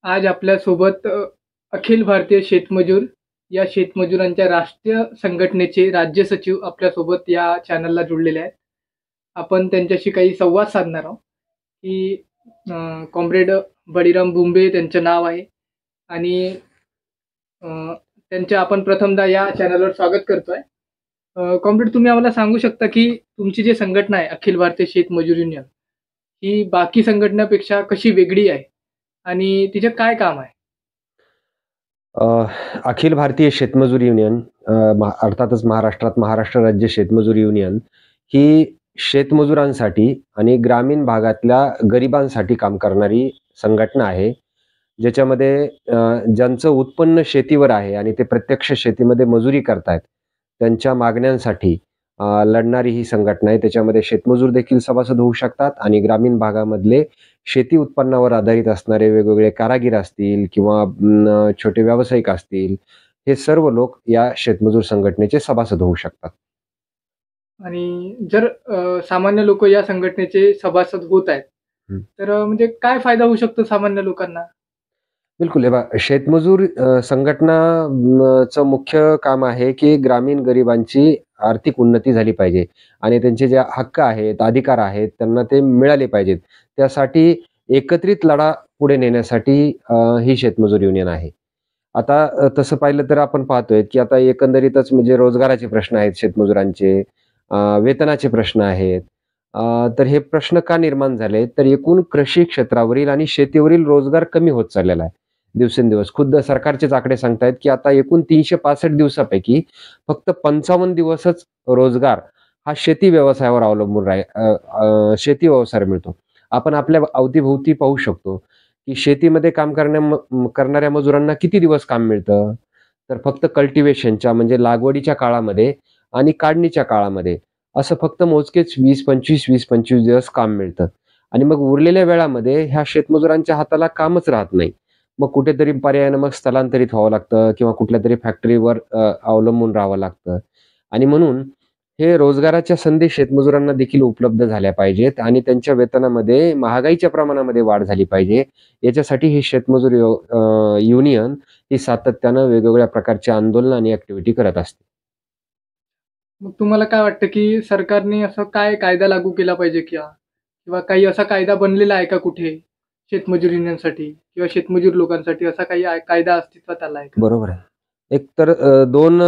आज आपल्यासोबत अखिल भारतीय शेतमजूर या शेतमजुरांच्या राष्ट्रीय संघटनेचे राज्य सचिव आपल्यासोबत या चॅनलला जुळलेले आहेत. आपण त्यांच्याशी काही संवाद साधणार आहोत, की कॉम्रेड बळीराम बुंबे त्यांचं नाव आहे आणि अ, त्यांचे आपण प्रथमतः या चॅनलवर स्वागत करतोय. कॉम्रेड तुम्ही आम्हाला सांगू शकता, की तुमची जी संघटना आहे अखिल भारतीय शेतमजूर युनियन, ही बाकी संघटनापेक्षा कशी वेगळी आहे आणि तिचं काय काम आहे? अ, अखिल भारतीय शेतमजूर युनियन अर्थातच महाराष्ट्रात महाराष्ट्र राज्य शेतमजूर युनियन ही शेतमजुरांसाठी आणि ग्रामीण भागातल्या गरिबांसाठी काम करणारी संघटना आहे. ज्याच्यामध्ये ज्यांचं उत्पन्न शेतीवर आहे आणि ते प्रत्यक्ष शेतीमध्ये मजुरी करतायत, त्यांच्या मागण्यांसाठी लढणारी ही संघटना आहे. त्याच्यामध्ये शेतमजूर देखील सभासद होऊ शकतात आणि ग्रामीण भागामधले शेती उत्पन्नावर आधारित असणारे वेगवेगळे कारागीर असतील किंवा छोटे व्यावसायिक असतील, हे सर्व लोक या शेतमजूर संघटनेचे सभासद होऊ शकतात. आणि जर सामान्य लोक या संघटनेचे सभासद होत आहेत, हं. तर म्हणजे काय फायदा होऊ शकतो सामान्य लोकांना? बिलकुल. हे पहा शेतमजूर संघटना चं मुख्य काम आहे, की ग्रामीण गरिबांची आर्थिक उन्नती झाली पाहिजे आणि त्यांचे जे हक्क आहेत, अधिकार आहेत, त्यांना ते मिळाले पाहिजेत. त्यासाठी एकत्रित लढा पुढे नेण्यासाठी ही शेतमजूर युनियन आहे. आता तसं पाहिलं तर आपण पाहतोय, की आता एकंदरीतच म्हणजे रोजगाराचे प्रश्न आहेत शेतमजुरांचे, वेतनाचे प्रश्न आहेत. तर हे प्रश्न का निर्माण झाले? तर एकूण कृषी क्षेत्रावरील आणि शेतीवरील रोजगार कमी होत चाललेला आहे, दिवसेंदिवस. खुद्द सरकारचेच आकडे सांगतायत, की आता एकूण 365 दिवसापैकी फक्त 55 दिवसच रोजगार हा शेती व्यवसायावर अवलंबून शेती व्यवसायावर मिळतो. आपण आपल्या अवतीभोवती पाहू शकतो, की शेतीमध्ये काम करणाऱ्या मजुरांना किती दिवस काम मिळतं? तर फक्त कल्टिव्हेशनच्या म्हणजे लागवडीच्या काळामध्ये आणि काढणीच्या काळामध्ये असं फक्त मोजकेच 20-25 दिवस काम मिळतं आणि मग उरलेल्या वेळामध्ये ह्या शेतमजुरांच्या हाताला कामच राहत नाही. मग कुठेतरी पर्यायानं मग स्थलांतरित व्हावं लागतं किंवा कुठल्यातरी फॅक्टरीवर अवलंबून राहावं लागतं आणि म्हणून हे रोजगाराच्या संधी शेतमजुरांना देखील उपलब्ध झाल्या पाहिजेत आणि त्यांच्या वेतनामध्ये महागाईच्या प्रमाणामध्ये वाढ झाली पाहिजे. याच्यासाठी ही युनियन ही सातत्यानं वेगवेगळ्या प्रकारची आंदोलनं आणि ॲक्टिव्हिटी करत असते. मग तुम्हाला काय वाटतं, की सरकारने असं काय कायदा लागू केला पाहिजे किंवा काही असा कायदा बनलेला आहे का कुठे? शेतमजूर युनियनसाठी किंवा शेतमजूर लोकांसाठी असा काही कायदा अस्तित्वात आला आहे का? बरोबर आहे. एक तर 2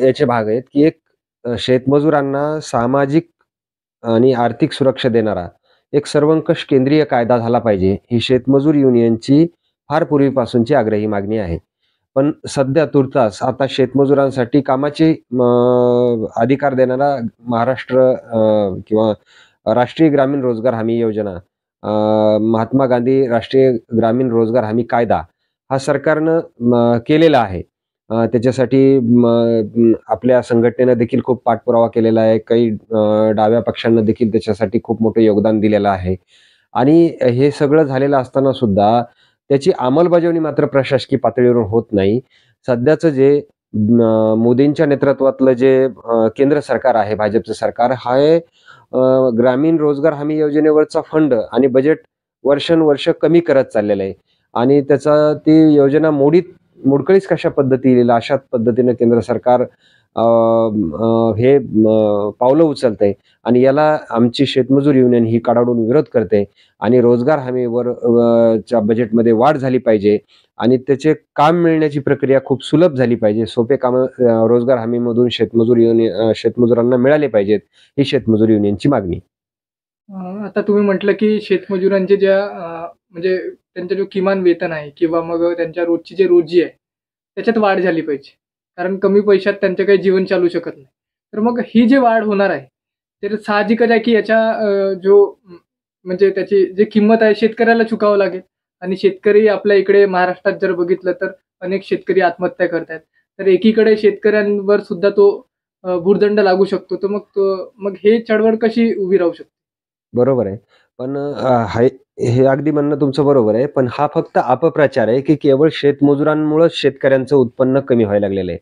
याचे भाग आहेत, की एक शेतमजुरांना सामाजिक आणि आर्थिक सुरक्षा देणारा एक सर्वंकष केंद्रीय कायदा झाला पाहिजे, ही शेतमजूर युनियनची फार पूर्वीपासूनची आग्रही मागणी आहे. पण सध्या तुर्तास आता शेतमजुरांसाठी कामाचे अधिकार देणारा महाराष्ट्र किंवा राष्ट्रीय ग्रामीण रोजगार हमी योजना, महात्मा गांधी राष्ट्रीय ग्रामीण रोजगार हमी कायदा हा सरकारनं केलेला आहे. त्याच्यासाठी आपल्या संघटनेनं देखील खूप पाठपुरावा केलेला आहे. काही डाव्या पक्षांना देखील त्याच्यासाठी खूप मोठं योगदान दिलेलं आहे. आणि हे सगळं झालेलं असताना सुद्धा त्याची अंमलबजावणी मात्र प्रशासकीय पातळीवर होत नाही. सध्याचं जे मोदींच्या नेतृत्वातलं जे केंद्र सरकार आहे, भाजपचं सरकार, हे ग्रामीण रोजगार हमी योजनेवरचा फंड आणि बजेट वर्षानुवर्ष कमी करत चाललेलं आहे आणि त्याचा ती योजना मोडकळीस कशा पद्धती येईल अशाच पद्धतीनं केंद्र सरकार पावलं उचलतंय आणि याला आमची शेतमजूर युनियन ही कडाडून विरोध करते आणि रोजगार हमीवर च्या बजेटमध्ये वाढ झाली पाहिजे आणि त्याचे काम मिळण्याची प्रक्रिया खूप सुलभ झाली पाहिजे. सोपे कामं रोजगार हमीमधून शेतमजुरांना मिळाले पाहिजेत, ही शेतमजूर युनियनची मागणी. आता तुम्ही म्हटलं, की शेतमजुरांचे ज्या म्हणजे त्यांचं जो किमान वेतन आहे किंवा मग त्यांच्या रोजची जी रोजी आहे, त्याच्यात वाढ झाली पाहिजे. कारण कमी पैशात त्यांचं काही जीवन चालू शकत नाही. तर मग ही जी वाढ होणार आहे, तर साहजिकच आहे, की याच्या म्हणजे त्याची जी किंमत आहे शेतकऱ्याला चुकावं लागेल आणि शेतकरी आपल्या इकडे महाराष्ट्रात जर बघितलं तर अनेक शेतकरी आत्महत्या करतायत. तर एकीकडे शेतकऱ्यांवर सुद्धा तो भुर्दंड लागू शकतो. तर मग हे चळवळ कशी उभी राहू शकते? बरोबर आहे. पण हे अगदी म्हणणं तुमचं बरोबर आहे. पण हा फक्त अपप्रचार आहे, की केवळ शेतमजुरांमुळेच शेतकऱ्यांचं उत्पन्न कमी व्हायला लागलेलं आहे.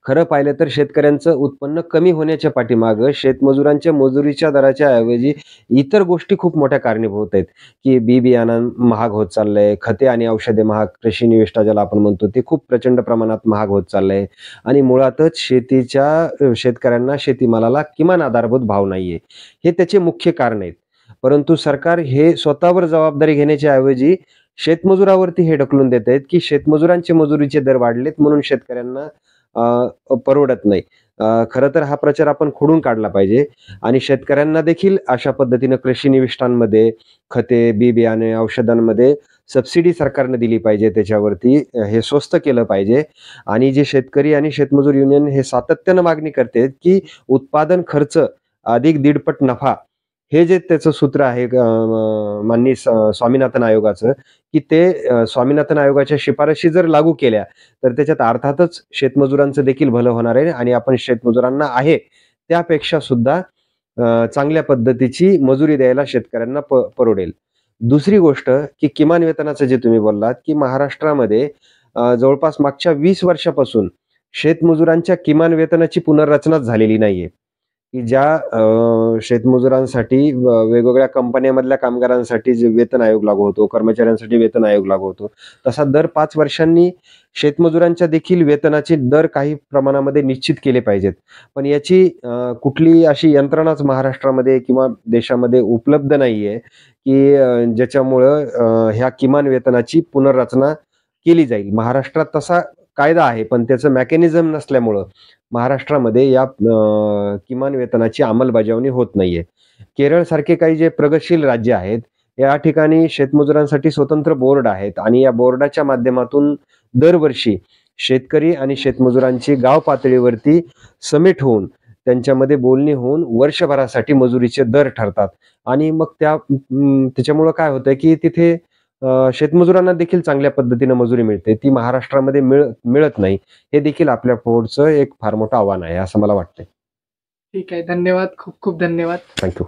खरं पाहिलं तर शेतकऱ्यांचं उत्पन्न कमी होण्याच्या पाठीमागं शेतमजुरांच्या मजुरीच्या दराच्या ऐवजी इतर गोष्टी खूप मोठ्या कारणीभूत आहेत, की बी-बियाणं महाग होत चाललंय, खते आणि औषधे महाग, कृषी निविष्ठा ज्याला आपण म्हणतो ते खूप प्रचंड प्रमाणात महाग होत चाललंय आणि मुळातच शेतकऱ्यांना शेतीमालाला किमान आधारभूत भाव नाहीये. हे त्याचे मुख्य कारण आहेत. परंतु सरकार हे स्वतःवर जबाबदारी घेण्याच्या ऐवजी शेतमजुरावरती हे ढकलून देत आहेत, की शेतमजुरांचे मजुरीचे दर वाढलेत म्हणून शेतकऱ्यांना परवडत नाही. खरं तर हा प्रचार आपण खोडून काढला पाहिजे आणि शेतकऱ्यांना देखील अशा पद्धतीनं कृषी निविष्ठांमध्ये, खते, बी-बियाणे, औषधांमध्ये सबसिडी सरकारने दिली पाहिजे. त्याच्यावरती हे स्वस्त केलं पाहिजे आणि जे शेतकरी आणि शेतमजूर युनियन हे सातत्यानं मागणी करते, की उत्पादन खर्च अधिक दीडपट नफा हे जे त्याचं सूत्र आहे माननीय स्वामीनाथन आयोगाचं, की ते स्वामीनाथन आयोगाच्या शिफारशी जर लागू केल्या, तर त्याच्यात अर्थातच शेतमजुरांचं देखील भलं होणार आहे आणि आपण शेतमजुरांना आहे त्यापेक्षा सुद्धा चांगल्या पद्धतीची मजुरी द्यायला शेतकऱ्यांना परवडेल. दुसरी गोष्ट, की किमान वेतनाचं जे तुम्ही बोललात, की महाराष्ट्रामध्ये जवळपास मागच्या 20 वर्षापासून शेतमजुरांच्या किमान वेतनाची पुनर्रचनाच झालेली नाहीये. की ज्या शेतमजुरांसाठी वेगवेगळ्या कंपन्यांमधल्या कामगारांसाठी जे वेतन आयोग लागू होतो, कर्मचाऱ्यांसाठी वेतन आयोग लागू होतो, तसा दर 5 वर्षांनी शेतमजुरांच्या देखील वेतनाचे दर काही प्रमाणामध्ये निश्चित केले पाहिजेत. पण याची कुठली अशी यंत्रणाच महाराष्ट्रामध्ये किंवा देशामध्ये उपलब्ध नाहीये, की ज्याच्यामुळं ह्या किमान वेतनाची पुनर्रचना केली जाईल. महाराष्ट्रात तसा कायदा आहे, पण त्याचं मेकॅनिझम नसल्यामुळं महाराष्ट्रामध्ये या किमान वेतनाची अंमलबजावणी होत नाहीये. केरळसारखे काही जे प्रगतशील राज्य आहेत, या ठिकाणी शेतमजुरांसाठी स्वतंत्र बोर्ड आहेत आणि या बोर्डाच्या माध्यमातून दरवर्षी शेतकरी आणि शेतमजुरांची गाव पातळीवरती समिट होऊन, त्यांच्यामध्ये बोलणी होऊन वर्षभरासाठी मजुरीचे दर ठरतात आणि मग त्याच्यामुळं काय होतंय, की तिथे शेतमजुरांना देखील चांगल्या पद्धतीनं मजुरी मिळते. ती महाराष्ट्रामध्ये मिळत नाही. हे देखील आपल्या पुढचं एक फार मोठं आव्हान आहे, असं मला वाटतंय. ठीक आहे. धन्यवाद. खूप खूप धन्यवाद. Thank you.